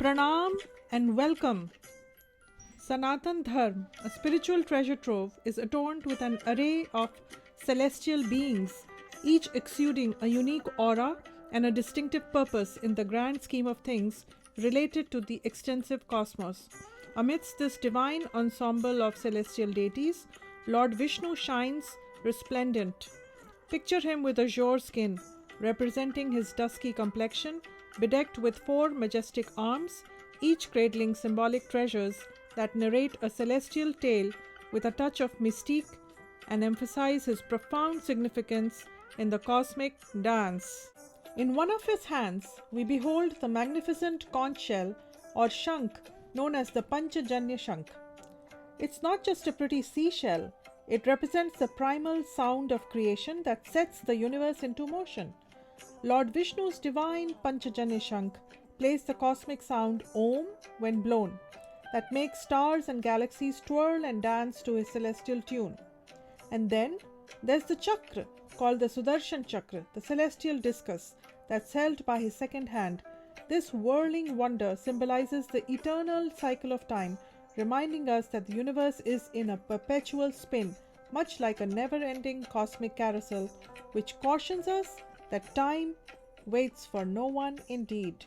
Pranam and welcome. Sanatan Dharma, a spiritual treasure trove, is adorned with an array of celestial beings, each exuding a unique aura and a distinctive purpose in the grand scheme of things related to the extensive cosmos. Amidst this divine ensemble of celestial deities, Lord Vishnu shines resplendent. Picture him with azure skin, representing his dusky complexion, bedecked with four majestic arms, each cradling symbolic treasures that narrate a celestial tale with a touch of mystique and emphasize his profound significance in the cosmic dance. In one of his hands, we behold the magnificent conch shell or shankh known as the Panchajanya Shankh. It's not just a pretty seashell, it represents the primal sound of creation that sets the universe into motion. Lord Vishnu's divine Panchajanya Shankh plays the cosmic sound Om when blown, that makes stars and galaxies twirl and dance to his celestial tune. And then there's the Chakra, called the Sudarshan Chakra, the celestial discus that's held by his second hand. This whirling wonder symbolizes the eternal cycle of time, reminding us that the universe is in a perpetual spin, much like a never-ending cosmic carousel, which cautions us that time waits for no one indeed.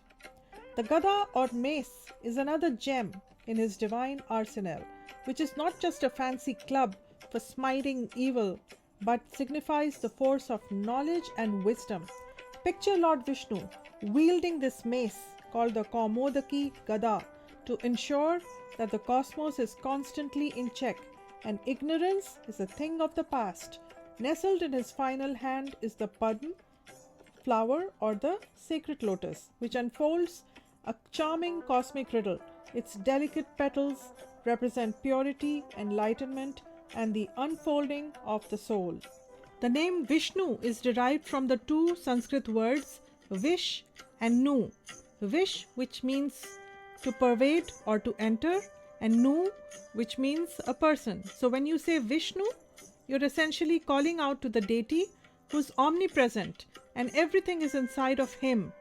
The Gada or mace is another gem in his divine arsenal, which is not just a fancy club for smiting evil, but signifies the force of knowledge and wisdom. Picture Lord Vishnu wielding this mace called the Kaumodaki Gada to ensure that the cosmos is constantly in check and ignorance is a thing of the past. Nestled in his final hand is the Padma flower or the sacred lotus, which unfolds a charming cosmic riddle. Its delicate petals represent purity, enlightenment, and the unfolding of the soul. The name Vishnu is derived from the two Sanskrit words Vish and Nu. Vish, which means to pervade or to enter, and Nu, which means a person. So when you say Vishnu, you're essentially calling out to the deity who's omnipresent and everything is inside of him.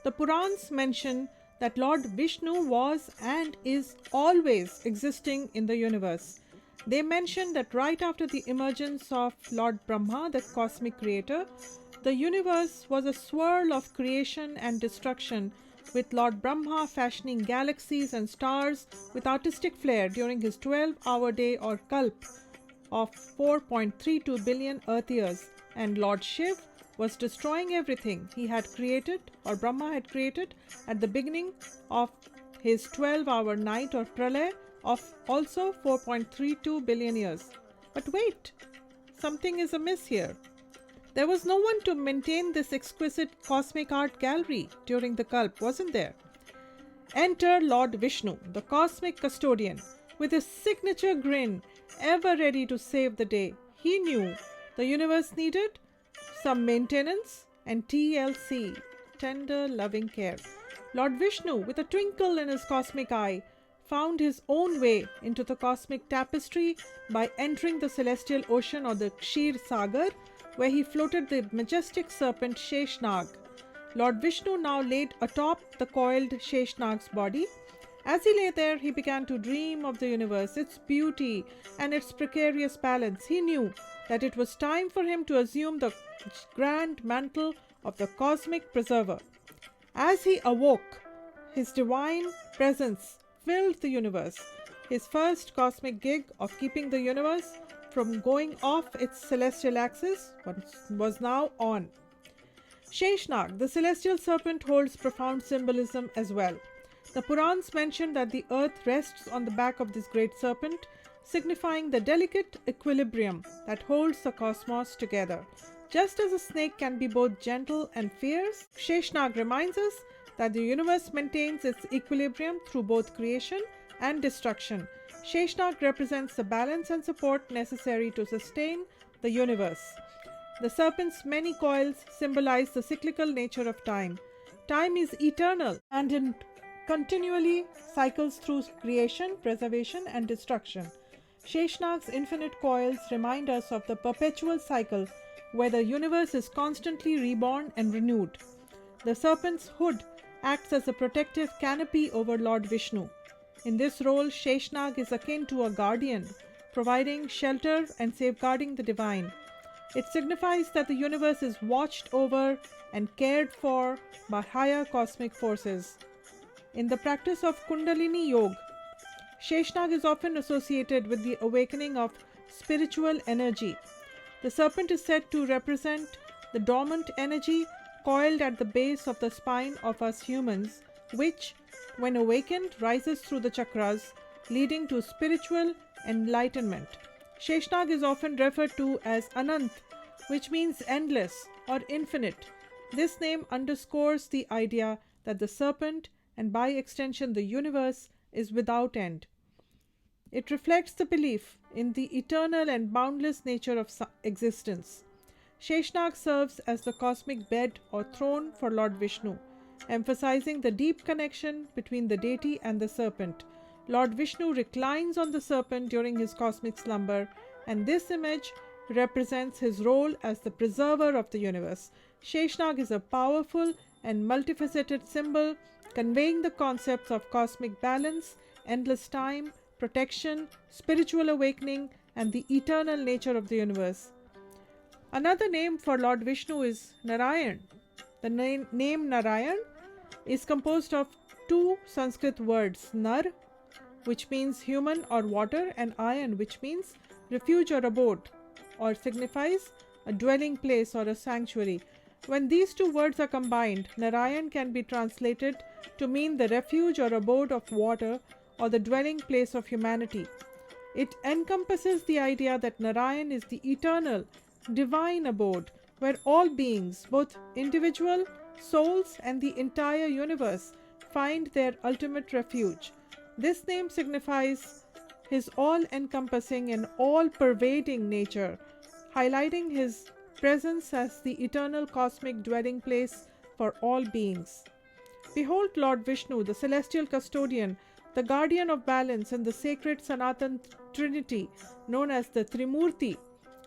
The Purans mention that Lord Vishnu was and is always existing in the universe. They mention that right after the emergence of Lord Brahma, the cosmic creator, the universe was a swirl of creation and destruction, with Lord Brahma fashioning galaxies and stars with artistic flair during his 12-hour day or kalp of 4.32 billion Earth years, and Lord Shiv was destroying everything he had created or Brahma had created at the beginning of his 12-hour night or pralaya of also 4.32 billion years. But wait, something is amiss here. There was no one to maintain this exquisite cosmic art gallery during the kalp, wasn't there? Enter Lord Vishnu, the cosmic custodian, with his signature grin, ever ready to save the day. He knew the universe needed some maintenance and TLC, tender loving care. Lord Vishnu, with a twinkle in his cosmic eye, found his own way into the cosmic tapestry by entering the celestial ocean or the Kshir Sagar, where he floated the majestic serpent Sheshnag. Lord Vishnu now laid atop the coiled Sheshnag's body. As he lay there, he began to dream of the universe, its beauty, and its precarious balance. He knew that it was time for him to assume the grand mantle of the cosmic preserver. As he awoke, his divine presence filled the universe. His first cosmic gig of keeping the universe from going off its celestial axis was now on. Sheshnag, the celestial serpent, holds profound symbolism as well. The Purans mention that the earth rests on the back of this great serpent, signifying the delicate equilibrium that holds the cosmos together. Just as a snake can be both gentle and fierce, Sheshnag reminds us that the universe maintains its equilibrium through both creation and destruction. Sheshnag represents the balance and support necessary to sustain the universe. The serpent's many coils symbolize the cyclical nature of time. Time is eternal and continually cycles through creation, preservation, and destruction. Sheshnag's infinite coils remind us of the perpetual cycle where the universe is constantly reborn and renewed. The serpent's hood acts as a protective canopy over Lord Vishnu. In this role, Sheshnag is akin to a guardian, providing shelter and safeguarding the divine. It signifies that the universe is watched over and cared for by higher cosmic forces. In the practice of Kundalini Yoga, Sheshnag is often associated with the awakening of spiritual energy. The serpent is said to represent the dormant energy coiled at the base of the spine of us humans, which, when awakened, rises through the chakras, leading to spiritual enlightenment. Sheshnag is often referred to as Anant, which means endless or infinite. This name underscores the idea that the serpent, and by extension the universe, is without end. It reflects the belief in the eternal and boundless nature of existence. Sheshnag serves as the cosmic bed or throne for Lord Vishnu, emphasizing the deep connection between the deity and the serpent. Lord Vishnu reclines on the serpent during his cosmic slumber, and this image represents his role as the preserver of the universe. Sheshnag is a powerful and multifaceted symbol conveying the concepts of cosmic balance, endless time, protection, spiritual awakening, and the eternal nature of the universe. Another name for Lord Vishnu is Narayan. The name Narayan is composed of two Sanskrit words, Nar, which means human or water, and Ayan, which means refuge or abode, or signifies a dwelling place or a sanctuary. When these two words are combined, Narayan can be translated to mean the refuge or abode of water or the dwelling place of humanity. It encompasses the idea that Narayan is the eternal, divine abode where all beings, both individual souls and the entire universe, find their ultimate refuge. This name signifies his all-encompassing and all-pervading nature, highlighting his presence as the eternal cosmic dwelling place for all beings. Behold Lord Vishnu, the celestial custodian, the guardian of balance in the sacred Sanatan Trinity known as the Trimurti.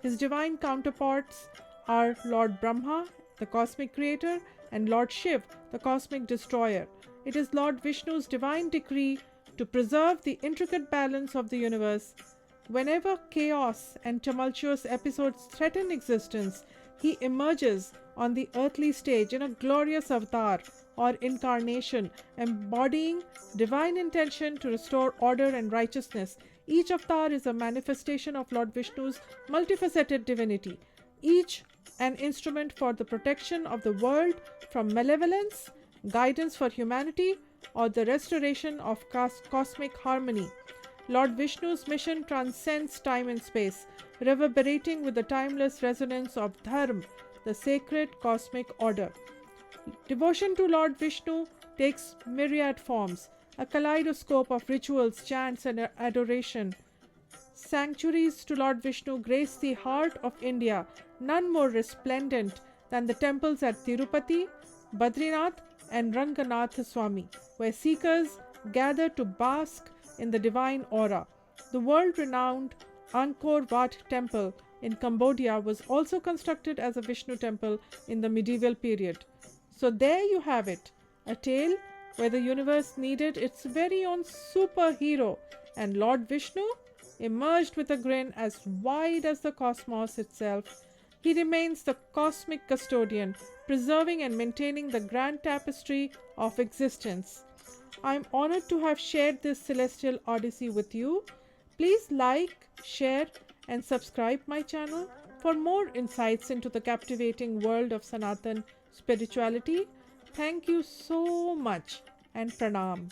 His divine counterparts are Lord Brahma, the cosmic creator, and Lord Shiv, the cosmic destroyer. It is Lord Vishnu's divine decree to preserve the intricate balance of the universe. Whenever chaos and tumultuous episodes threaten existence, he emerges on the earthly stage in a glorious avatar or incarnation, embodying divine intention to restore order and righteousness. Each avatar is a manifestation of Lord Vishnu's multifaceted divinity, each an instrument for the protection of the world from malevolence, guidance for humanity, or the restoration of cosmic harmony. Lord Vishnu's mission transcends time and space, reverberating with the timeless resonance of dharma, the sacred cosmic order. Devotion to Lord Vishnu takes myriad forms, a kaleidoscope of rituals, chants, and adoration. Sanctuaries to Lord Vishnu grace the heart of India, none more resplendent than the temples at Tirupati, Badrinath, and Ranganath Swami, where seekers gather to bask in the divine aura. The world-renowned Angkor Wat temple in Cambodia was also constructed as a Vishnu temple in the medieval period. So there you have it, a tale where the universe needed its very own superhero, and Lord Vishnu emerged with a grin as wide as the cosmos itself. He remains the cosmic custodian, preserving and maintaining the grand tapestry of existence. I am honored to have shared this celestial odyssey with you. Please like, share, and subscribe my channel for more insights into the captivating world of Sanatan spirituality. Thank you so much, and pranam.